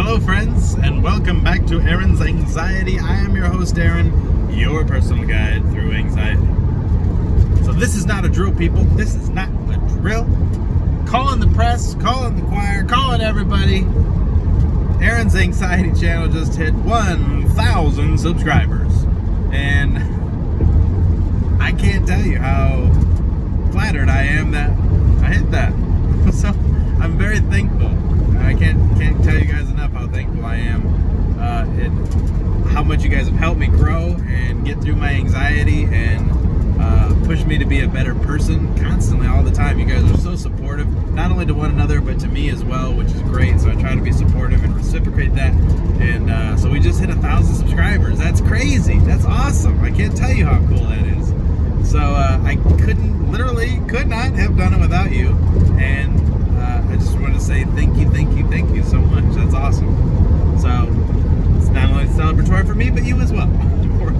Hello friends, and welcome back to Aaron's Anxiety. I am your host Aaron, your personal guide through anxiety. So this is not a drill, people. This is not a drill. Calling the press, calling the choir, calling everybody. Aaron's Anxiety channel just hit 1,000 subscribers. And I can't tell you how flattered I am that I hit that. So I'm very thankful. I can't tell you guys enough how thankful I am and how much you guys have helped me grow and get through my anxiety and push me to be a better person constantly, all the time. You guys are so supportive, not only to one another, but to me as well, which is great. So I try to be supportive and reciprocate that. And so we just hit 1,000 subscribers. That's crazy. That's awesome. I can't tell you how cool that is. So I could not have done it without you. And I just wanted to say thank you so much. That's awesome. So it's not only celebratory for me, but you as well.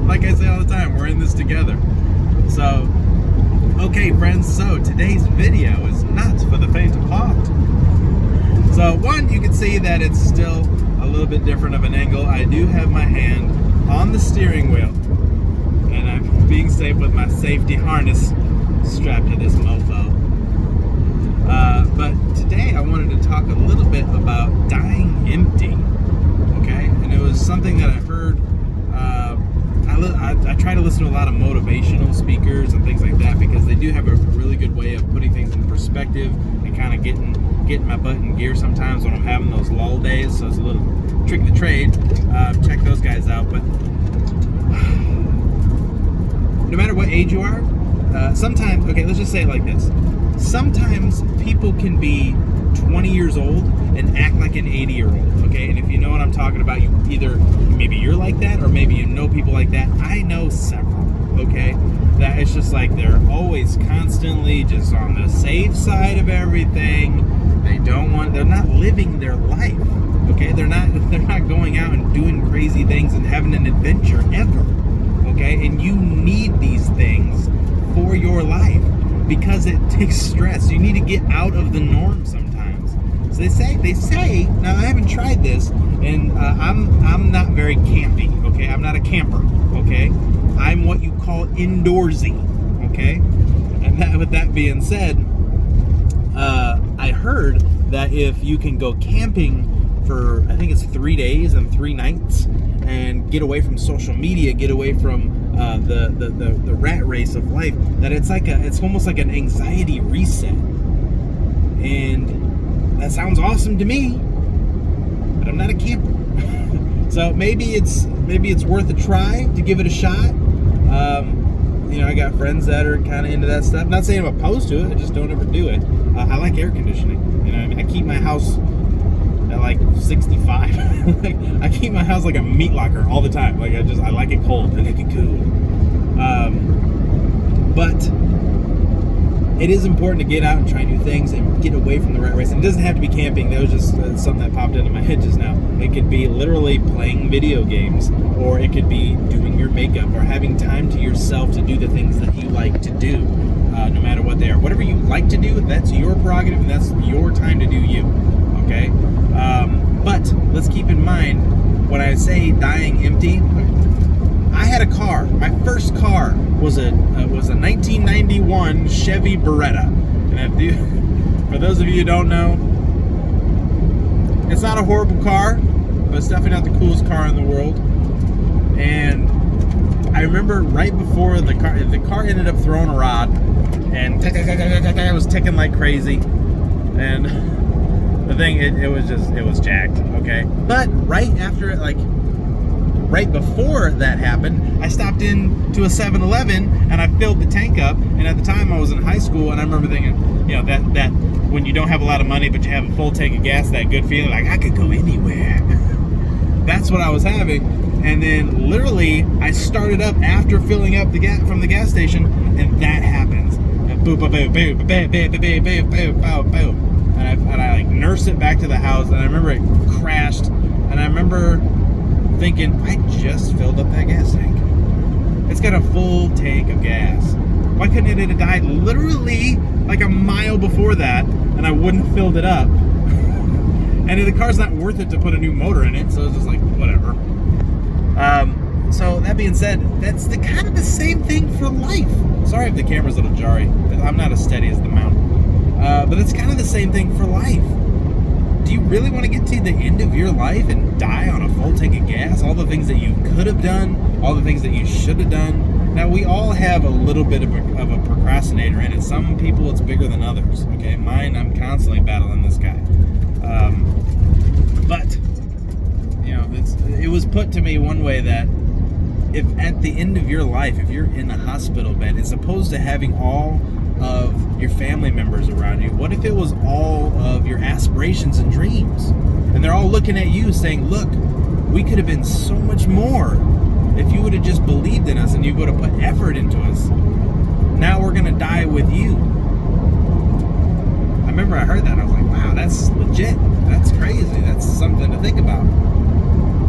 Like I say all the time, we're in this together. So, okay friends, so today's video is not for the faint of heart. So one, you can see that it's still a little bit different of an angle. I do have my hand on the steering wheel, and I'm being safe with my safety harness strapped to this mofo. But today I wanted to talk a little bit about dying empty, okay? And it was something that I heard. I try to listen to a lot of motivational speakers and things like that because they do have a really good way of putting things in perspective and kind of getting my butt in gear sometimes when I'm having those lull days. So it's a little trick of the trade. Check those guys out. But no matter what age you are, sometimes, okay, let's just say it like this. Sometimes people can be 20 years old and act like an 80-year-old, okay? And if you know what I'm talking about, you either, maybe you're like that, or maybe you know people like that. I know several, okay? That it's just like they're always constantly just on the safe side of everything. They're not living their life, okay? They're not going out and doing crazy things and having an adventure ever, okay? And you need these things for your life because it takes stress. You need to get out of the norm sometimes. So they say, now I haven't tried this, and I'm not very campy, okay? I'm not a camper, okay? I'm what you call indoorsy, okay? And with that being said, I heard that if you can go camping for, I think it's 3 days and 3 nights, and get away from social media, get away from the rat race of life, that it's almost like an anxiety reset. And that sounds awesome to me, but I'm not a camper. So maybe it's worth a try to give it a shot. I got friends that are kind of into that stuff. Not saying I'm opposed to it, I just don't ever do it. I like air conditioning. I keep my house at like 65. I keep my house like a meat locker all the time. I like it cold. I like it cool. But it is important to get out and try new things and get away from the rat race. And it doesn't have to be camping. That was just something that popped into my head just now. It could be literally playing video games, or it could be doing your makeup, or having time to yourself to do the things that you like to do, no matter what they are. Whatever you like to do, that's your prerogative, and that's your time to do you, okay? But let's keep in mind, when I say dying empty, I had a car. My first car was a 1991 Chevy Beretta. And for those of you who don't know, it's not a horrible car, but it's definitely not the coolest car in the world. And I remember right before the car ended up throwing a rod, and it was ticking like crazy. And the thing, it was jacked, okay? But right after it, right before that happened, I stopped into a 7-Eleven and I filled the tank up. And at the time I was in high school, and I remember thinking, that when you don't have a lot of money but you have a full tank of gas, that good feeling, like I could go anywhere. That's what I was having. And then literally I started up after filling up the gas from the gas station, and that happens. And boom, boom, boom, boom, boom, boom, boom, boom, boom, boom, boom. And I nursed it back to the house, and I remember it crashed, and I remember thinking, I just filled up that gas tank. It's got a full tank of gas. Why couldn't it have died literally like a mile before that, and I wouldn't have filled it up? And the car's not worth it to put a new motor in it, so it's just like, whatever. So that being said, that's kind of the same thing for life. Sorry if the camera's a little jarry. I'm not as steady as the mount. But it's kind of the same thing for life. Do you really want to get to the end of your life and die on a full tank of gas? All the things that you could have done, all the things that you should have done. Now, we all have a little bit of a procrastinator in it. Some people, it's bigger than others. Okay, mine, I'm constantly battling this guy. But you know, it was put to me one way that if at the end of your life, if you're in a hospital bed, as opposed to having all of your family members around you, what if it was all of your aspirations and dreams? And they're all looking at you saying, look, we could have been so much more if you would have just believed in us and you would have put effort into us. Now we're going to die with you. I remember I heard that. I was like, wow, that's legit. That's crazy. That's something to think about.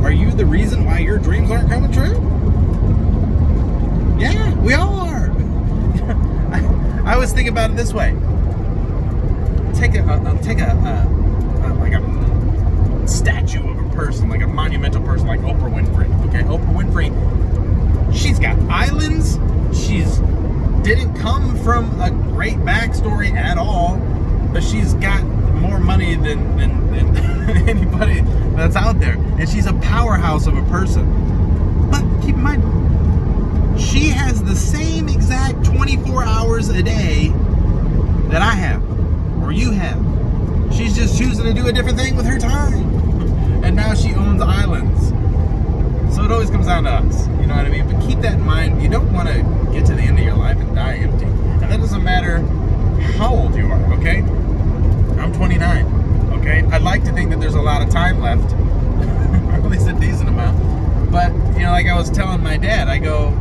Are you the reason why your dreams aren't coming true? Yeah, we all are. I always think about it this way. Take a statue of a person, like a monumental person, like Oprah Winfrey. Okay, Oprah Winfrey. She's got islands. She's didn't come from a great backstory at all, but she's got more money than anybody that's out there, and she's a powerhouse of a person. But keep in mind, she has the same exact 24 hours a day that I have, or you have. She's just choosing to do a different thing with her time, and now she owns islands. So it always comes down to us, you know what I mean? But keep that in mind. You don't want to get to the end of your life and die empty, and that doesn't matter how old you are. Okay, I'm 29. Okay, I'd like to think that there's a lot of time left, or at least a decent amount. But you know, like I was telling my dad, I go,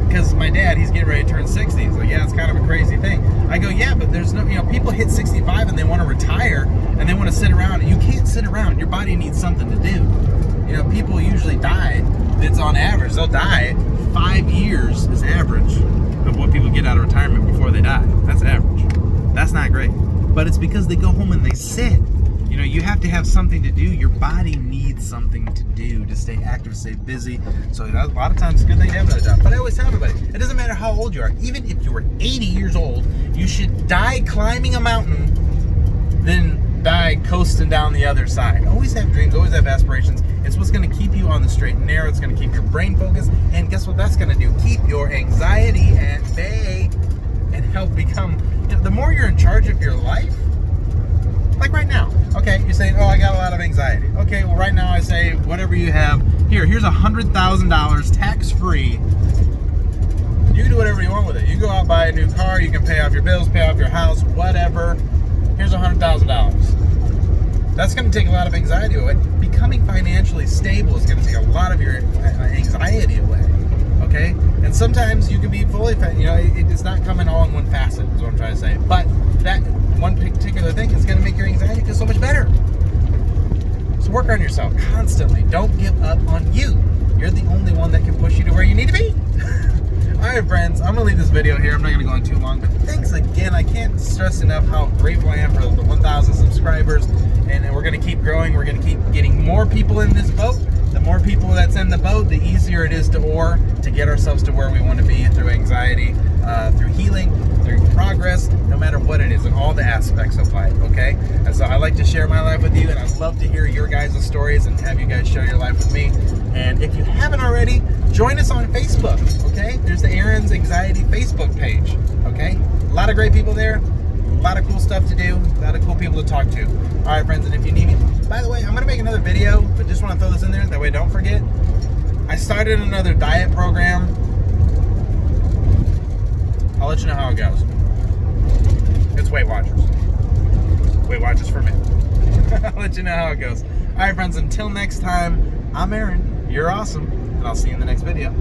because my dad, he's getting ready to turn 60. He's like, yeah, it's kind of a crazy thing. I go, yeah, but there's no, you know, people hit 65 and they want to retire and they want to sit around. You can't sit around. Your body needs something to do. You know, people usually die. It's on average. They'll die 5 years is average of what people get out of retirement before they die. That's average. That's not great. But it's because they go home and they sit. You know, you have to have something to do. Your body needs something to do to stay active, stay busy. So a lot of times it's a good thing to have another job. But I always tell everybody, it doesn't matter how old you are. Even if you were 80 years old, you should die climbing a mountain than die coasting down the other side. Always have dreams, always have aspirations. It's what's going to keep you on the straight and narrow. It's going to keep your brain focused. And guess what that's going to do? Keep your anxiety at bay and help become, you know, the more you're in charge of your life, like right now, okay, you're saying, oh, I got a lot of anxiety. Okay, well, right now I say, whatever you have, here's $100,000 tax-free. You can do whatever you want with it. You go out, buy a new car, you can pay off your bills, pay off your house, whatever. Here's $100,000. That's going to take a lot of anxiety away. Becoming financially stable is going to take a lot of your anxiety away, okay? And sometimes you can be fully, you know, it's not coming all in one facet, is what I'm trying to say. But that one particular thing is going to make your anxiety feel so much better. So work on yourself constantly. Don't give up on you. You're the only one that can push you to where you need to be. Alright friends, I'm going to leave this video here. I'm not going to go on too long, but thanks again. I can't stress enough how grateful I am for the 1,000 subscribers, and we're going to keep growing. We're going to keep getting more people in this boat. The more people that's in the boat, the easier it is to oar to get ourselves to where we want to be through anxiety, through healing, through progress, no matter what it is, and all the aspects of life, okay? And so I like to share my life with you, and I'd love to hear your guys' stories and have you guys share your life with me. And if you haven't already, join us on Facebook, okay? There's the Aaron's Anxiety Facebook page, okay? A lot of great people there, a lot of cool stuff to do, a lot of cool people to talk to. All right, friends, and if you need me, by the way, I'm going to make another video, but just want to throw this in there, that way don't forget. I started another diet program. I'll let you know how it goes. It's Weight Watchers. Weight Watchers for men. I'll let you know how it goes. All right, friends, until next time, I'm Aaron. You're awesome, and I'll see you in the next video.